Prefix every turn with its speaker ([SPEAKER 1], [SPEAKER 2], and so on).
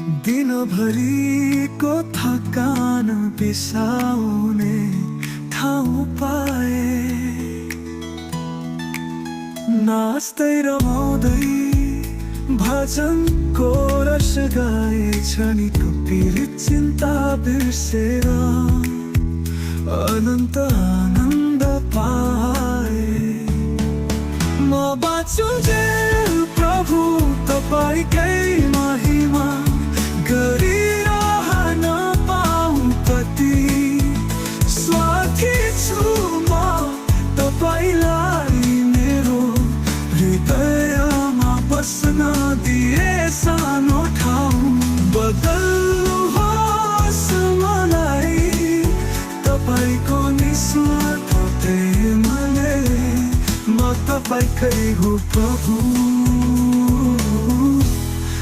[SPEAKER 1] दिनभरिको थकान बिसाउने ठाउँ पाए, नाच्दै रमाउँदै भजनको रस गाए, क्षणिको पीडित चिन्ता बिर्सेर अनन्त आनन्द पाए। म बाँचुन्जेल प्रभु तपाईकै महिमा गरिरहन पाऊँ कति स्वार्थी छु म तपाईलाई मेरो हृदयमा बस्न दिए सानो ठाउँ। बदल्नुहोस् मलाई तपाईको निस्वार्थ प्रेमले, म तपाईकै हो प्रभु।